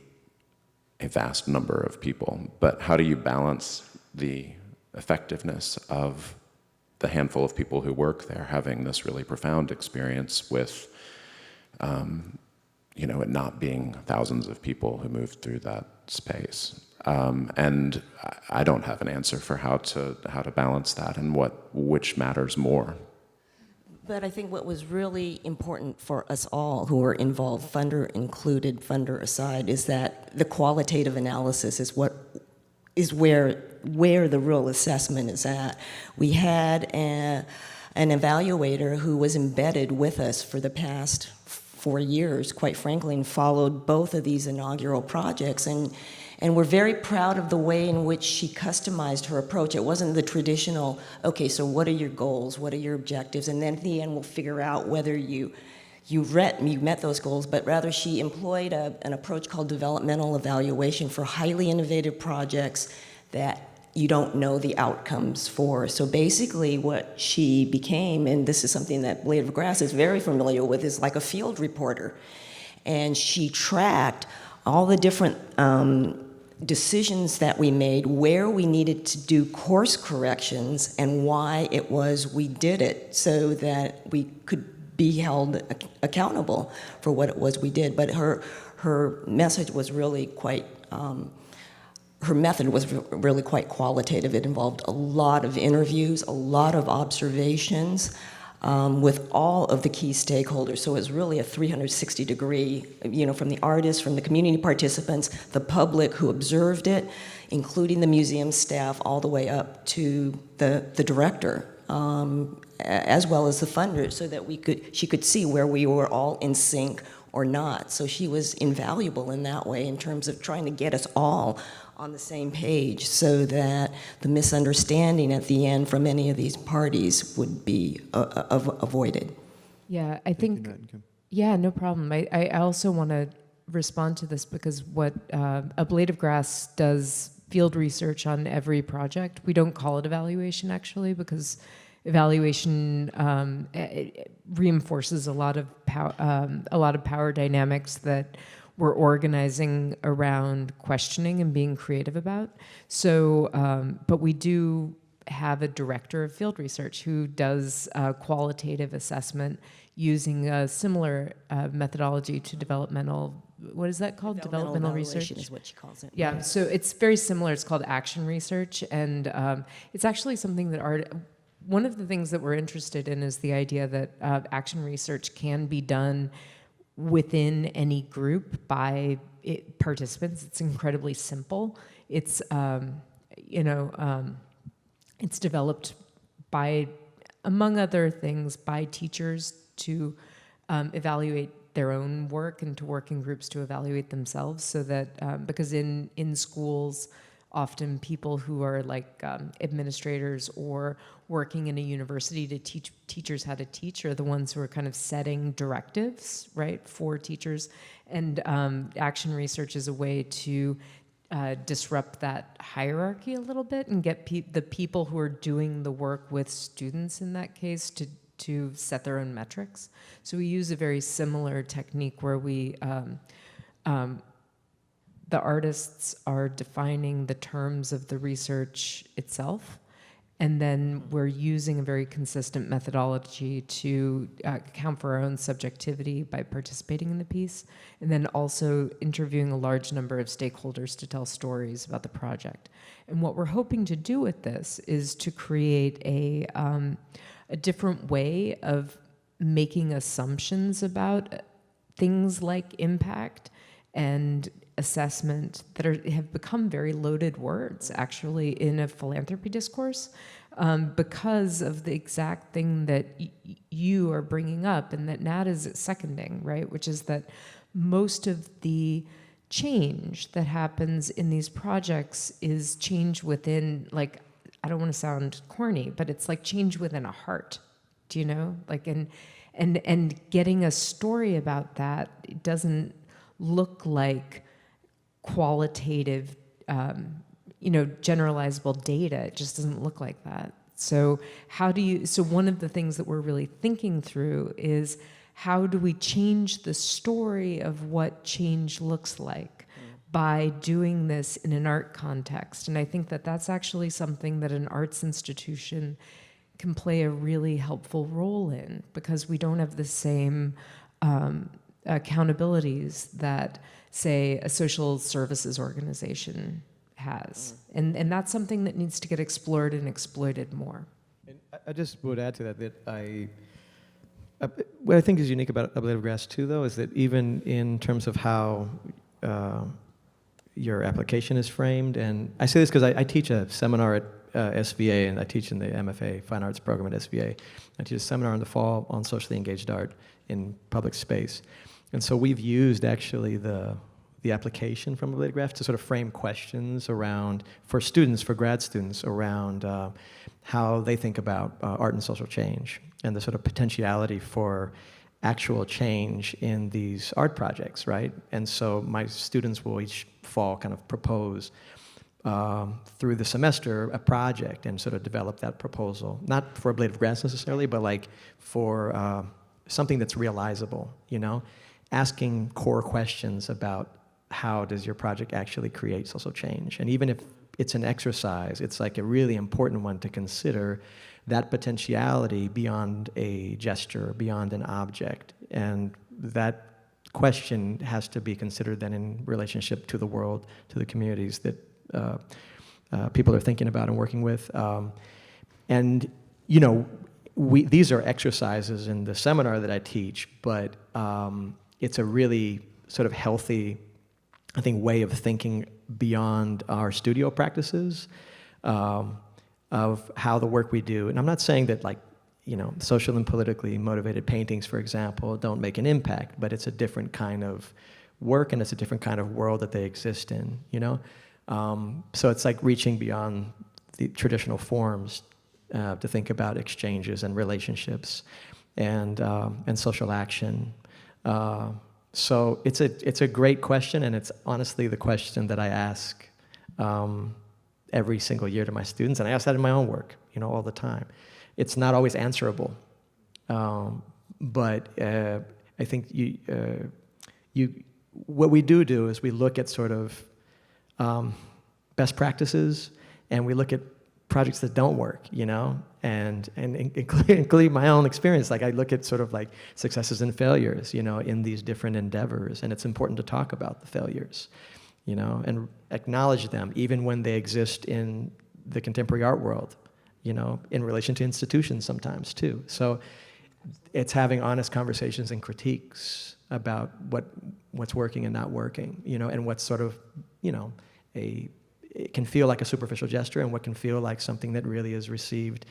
a vast number of people, but how do you balance the effectiveness of the handful of people who work there having this really profound experience with it not being thousands of people who moved through that space? And I don't have an answer for how to balance that and which matters more. But I think what was really important for us all who were involved, funder included, funder aside, is that the qualitative analysis is where the real assessment is at. We had an evaluator who was embedded with us for the past 4 years, quite frankly, and followed both of these inaugural projects. And we're very proud of the way in which she customized her approach. It wasn't the traditional, okay, so what are your goals? What are your objectives? And then at the end, we'll figure out whether you met those goals, but rather she employed an approach called developmental evaluation for highly innovative projects that you don't know the outcomes for. So basically what she became, and this is something that Blade of Grass is very familiar with, is like a field reporter. And she tracked all the different decisions that we made, where we needed to do course corrections, and why it was we did it, so that we could be held accountable for what it was we did. But her message was really quite, her method was really quite qualitative. It involved a lot of interviews, a lot of observations with all of the key stakeholders. So it was really a 360-degree, from the artists, from the community participants, the public who observed it, including the museum staff, all the way up to the director, as well as the funders, so that she could see where we were all in sync or not. So she was invaluable in that way in terms of trying to get us all on the same page, so that the misunderstanding at the end from any of these parties would be avoided. Yeah, I think, yeah, no problem. I also want to respond to this because what A Blade of Grass does field research on every project. We don't call it evaluation, actually, because evaluation it reinforces a lot of power dynamics that we're organizing around questioning and being creative about. So, but we do have a director of field research who does qualitative assessment using a similar methodology to developmental, what is that called? Developmental research is what she calls it. Yeah, so it's very similar. It's called action research, and it's actually something that one of the things that we're interested in is the idea that action research can be done within any group by participants. It's incredibly simple. It's it's developed by, among other things, by teachers to evaluate their own work and to work in groups to evaluate themselves, so that because in schools, often people who are like administrators or working in a university to teach teachers how to teach are the ones who are kind of setting directives, right, for teachers. And action research is a way to disrupt that hierarchy a little bit and get the people who are doing the work with students, in that case, to set their own metrics. So we use a very similar technique where we the artists are defining the terms of the research itself, and then we're using a very consistent methodology to account for our own subjectivity by participating in the piece, and then also interviewing a large number of stakeholders to tell stories about the project. And what we're hoping to do with this is to create a different way of making assumptions about things like impact and assessment that have become very loaded words, actually, in a philanthropy discourse, because of the exact thing that you are bringing up and that Nat is seconding, right? Which is that most of the change that happens in these projects is change within, like, I don't want to sound corny, but it's like change within a heart, do you know? Like, and getting a story about that, it doesn't look like qualitative, generalizable data. It just doesn't look like that. So so one of the things that we're really thinking through is, how do we change the story of what change looks like by doing this in an art context? And I think that that's actually something that an arts institution can play a really helpful role in, because we don't have the same accountabilities that, say, a social services organization has. And that's something that needs to get explored and exploited more. And I just would add to that what I think is unique about A Blade of Grass too, though, is that even in terms of how your application is framed, and I say this because I teach a seminar at SVA, and I teach in the MFA Fine Arts program at SVA. I teach a seminar in the fall on socially engaged art in public space. And so we've used actually the application from Related Graph to sort of frame questions around, for students, for grad students, around how they think about art and social change and the sort of potentiality for actual change in these art projects, right? And so my students will each fall kind of propose through the semester a project and sort of develop that proposal, not for ablative grants necessarily, but like for something that's realizable, you know? Asking core questions about how does your project actually create social change? And even if it's an exercise, it's like a really important one to consider that potentiality beyond a gesture, beyond an object. And that question has to be considered then in relationship to the world, to the communities that people are thinking about and working with. And, you know, these are exercises in the seminar that I teach, but it's a really sort of healthy, I think, way of thinking beyond our studio practices of how the work we do. And I'm not saying that, like, you know, social and politically motivated paintings, for example, don't make an impact, but it's a different kind of work and it's a different kind of world that they exist in, you know? So it's like reaching beyond the traditional forms to think about exchanges and relationships and social action. So it's a great question, and it's honestly the question that I ask every single year to my students, and I ask that in my own work, you know, all the time. It's not always answerable, but I think what we do is we look at sort of best practices, and we look at projects that don't work, you know, and including my own experience. Like, I look at sort of like successes and failures, you know, in these different endeavors, and it's important to talk about the failures, you know, and acknowledge them even when they exist in the contemporary art world, you know, in relation to institutions sometimes too. So it's having honest conversations and critiques about what's working and not working, you know, and what's sort of, you know, it can feel like a superficial gesture and what can feel like something that really is received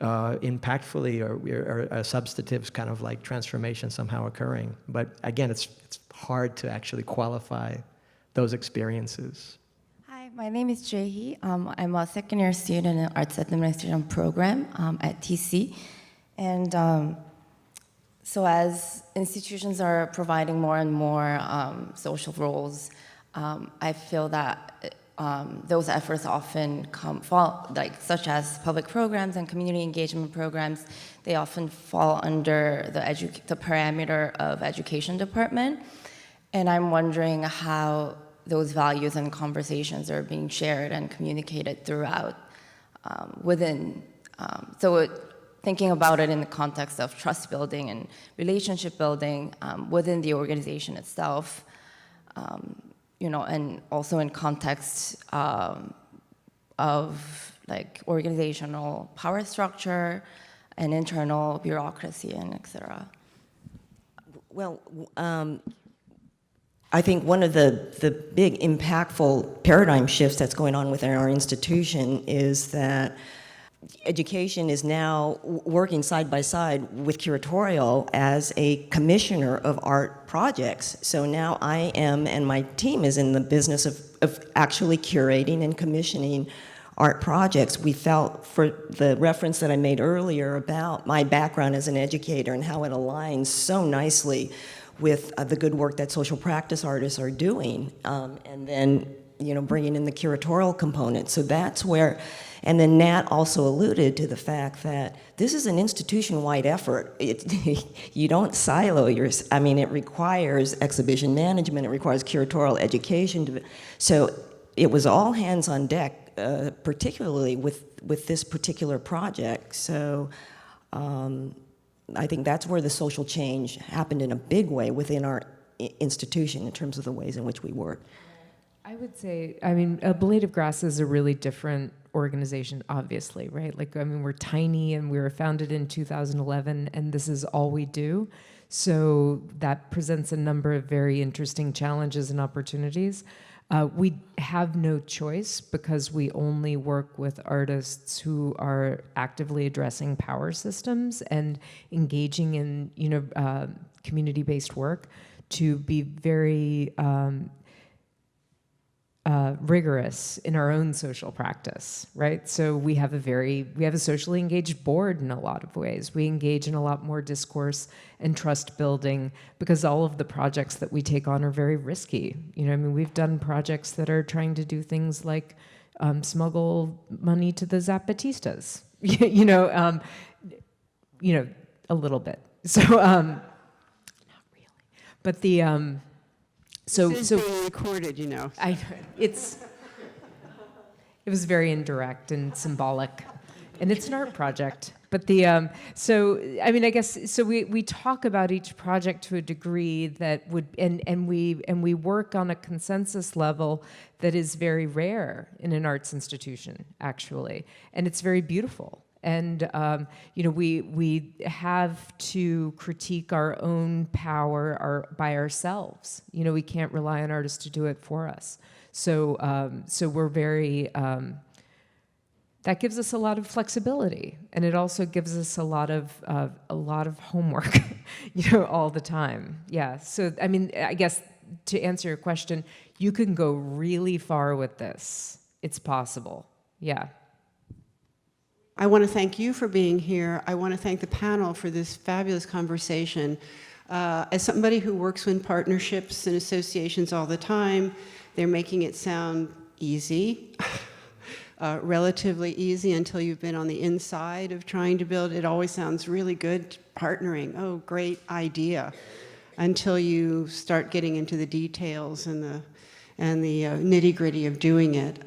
impactfully or a substantive kind of like transformation somehow occurring. But again, it's hard to actually qualify those experiences. Hi, my name is Jae-hee. I'm a second year student in Arts Administration program at TC. And so as institutions are providing more and more social roles, I feel that those efforts often fall, like such as public programs and community engagement programs, they often fall under the parameter of education department. And I'm wondering how those values and conversations are being shared and communicated throughout within. Thinking about it in the context of trust building and relationship building within the organization itself, you know, and also in context of like organizational power structure and internal bureaucracy and et cetera. Well, I think one of the big impactful paradigm shifts that's going on within our institution is that education is now working side by side with curatorial as a commissioner of art projects. So now I am, and my team is in the business of actually curating and commissioning art projects. We felt, for the reference that I made earlier about my background as an educator and how it aligns so nicely with the good work that social practice artists are doing, and then, you know, bringing in the curatorial component. So that's where, and then Nat also alluded to the fact that this is an institution-wide effort. You don't silo I mean, it requires exhibition management, it requires curatorial education. So it was all hands on deck, particularly with this particular project. So I think that's where the social change happened in a big way within our institution in terms of the ways in which we work. I would say, I mean, Blade of Grass is a really different organization, obviously, right? Like, I mean, we're tiny and we were founded in 2011, and this is all we do. So that presents a number of very interesting challenges and opportunities. We have no choice because we only work with artists who are actively addressing power systems and engaging in, you know, community-based work to be very rigorous in our own social practice, right? So we have a socially engaged board in a lot of ways. We engage in a lot more discourse and trust building because all of the projects that we take on are very risky. You know, I mean, we've done projects that are trying to do things like smuggle money to the Zapatistas, you know, a little bit. So, not really, but the. This is being recorded, you know. It was very indirect and symbolic, and it's an art project. But the so I mean I guess so we talk about each project to a degree that would and we work on a consensus level that is very rare in an arts institution actually, and it's very beautiful. And you know, we have to critique our own power by ourselves. You know, we can't rely on artists to do it for us. So so we're very that gives us a lot of flexibility, and it also gives us a lot of homework, you know, all the time. Yeah. So I mean, I guess to answer your question, you can go really far with this. It's possible. Yeah. I want to thank you for being here. I want to thank the panel for this fabulous conversation. As somebody who works in partnerships and associations all the time, they're making it sound easy, relatively easy until you've been on the inside of trying to build. It always sounds really good, partnering. Oh, great idea. Until you start getting into the details and the nitty-gritty of doing it.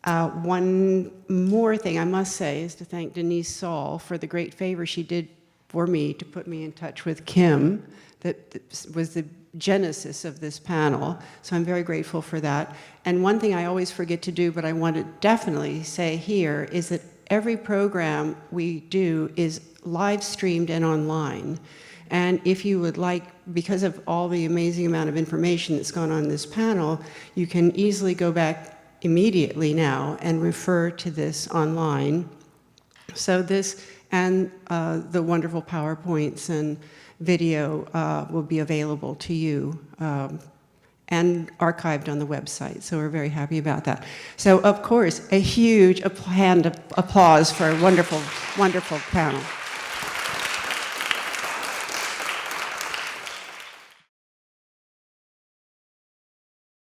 One more thing I must say is to thank Denise Saul for the great favor she did for me to put me in touch with Kim, that was the genesis of this panel. So I'm very grateful for that. And one thing I always forget to do, but I want to definitely say here, is that every program we do is live streamed and online. And if you would like, because of all the amazing amount of information that's gone on in this panel, you can easily go back immediately now and refer to this online. So this and the wonderful PowerPoints and video will be available to you and archived on the website. So we're very happy about that. So of course, a huge hand of applause for a wonderful, wonderful panel.